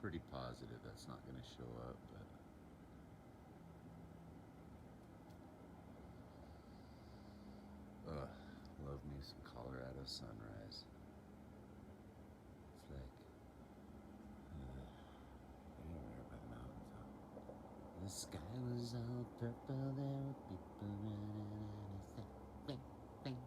pretty positive that's not going to show up, but love me some Colorado sunrise. It's like anywhere by the mountains. The sky was all purple, there were people running, and I said, bing, bing.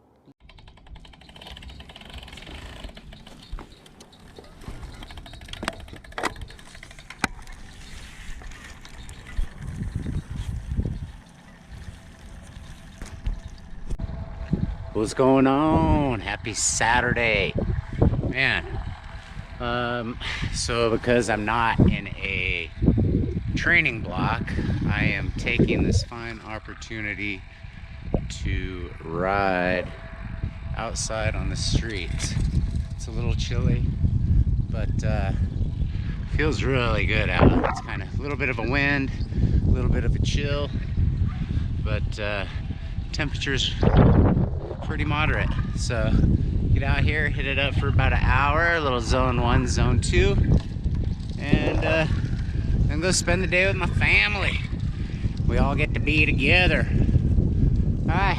What's going on? Happy Saturday, man. So because I'm not in a training block, I am taking this fine opportunity to ride outside on the streets. It's a little chilly, but feels really good out. It's kind of a little bit of a wind, a little bit of a chill, but temperatures pretty moderate. So get out here, hit it up for about an hour, a little zone 1, zone 2, and then go spend the day with my family. We all get to be together. Hi.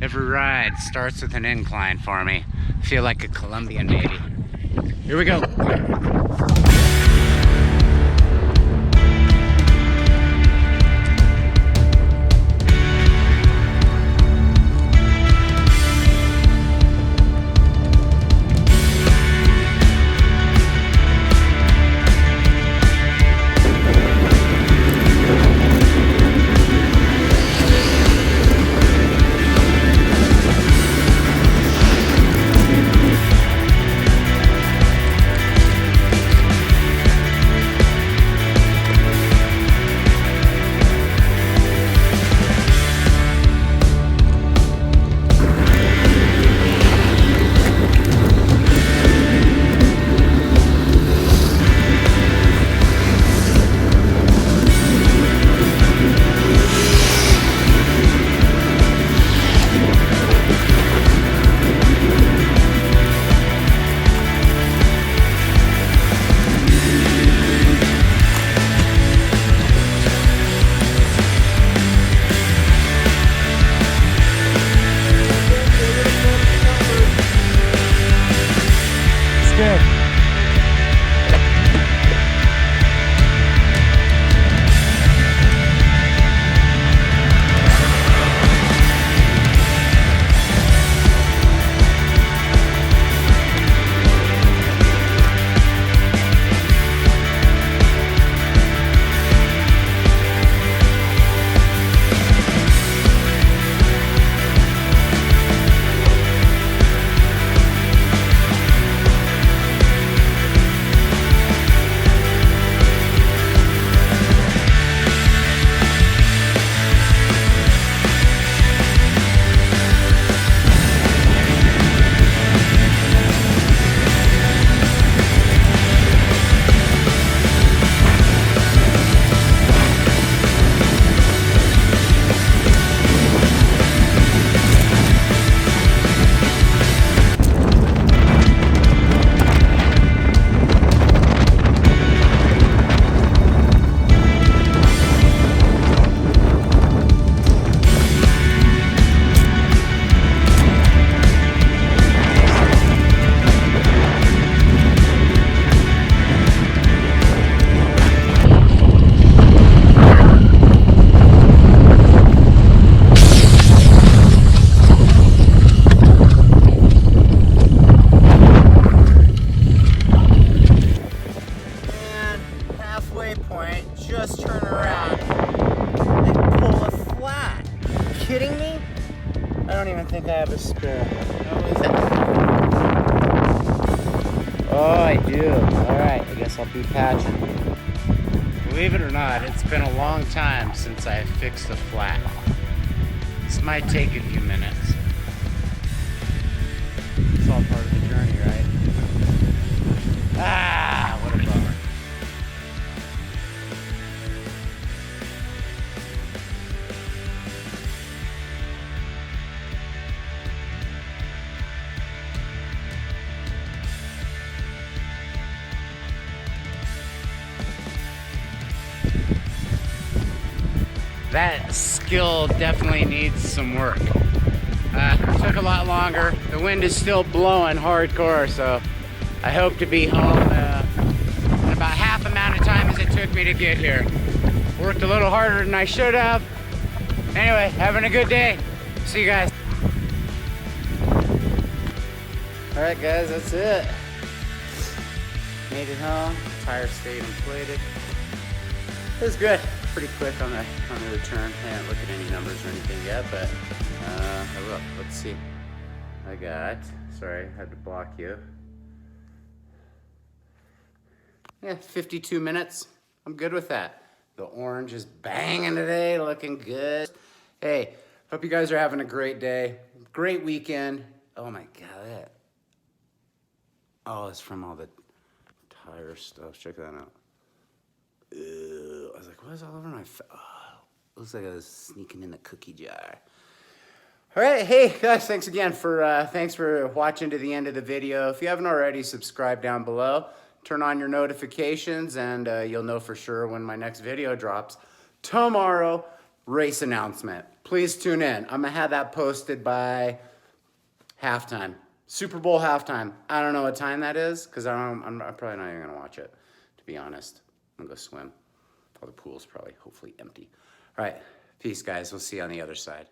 Every ride starts with an incline for me. I feel like a Colombian maybe. Here we go. Just turn around and pull a flat. Are you kidding me? I don't even think I have a spare. Oh, is it? Oh, I do. Alright, I guess I'll be patching. Believe it or not, it's been a long time since I fixed a flat. This might take a few minutes. It's all part of the journey, right? Ah, what a bummer. that skill definitely needs some work. Took a lot longer. The wind is still blowing hardcore, so I hope to be home in about half the amount of time as it took me to get here. Worked a little harder than I should have. Anyway, having a good day. See you guys. All right, guys, that's it. Made it home. Tire stayed inflated. It was good. Pretty quick on the return. I haven't looked at any numbers or anything yet, but I will. Let's see. I got. Sorry, I had to block you. Yeah, 52 minutes. I'm good with that. The orange is banging today, looking good. Hey, hope you guys are having a great day. Great weekend. Oh my God. Oh, it's from all the tire stuff. Check that out. Ew. I was like, what is all over my face? Oh, looks like I was sneaking in a cookie jar. All right, hey guys, thanks again thanks for watching to the end of the video. If you haven't already, subscribe down below. Turn on your notifications, and you'll know for sure when my next video drops. Tomorrow, race announcement. Please tune in. I'm gonna have that posted by halftime. Super Bowl halftime. I don't know what time that is, because I'm probably not even gonna watch it, to be honest. I'm gonna go swim. All the pool's probably hopefully empty. All right, peace guys. We'll see you on the other side.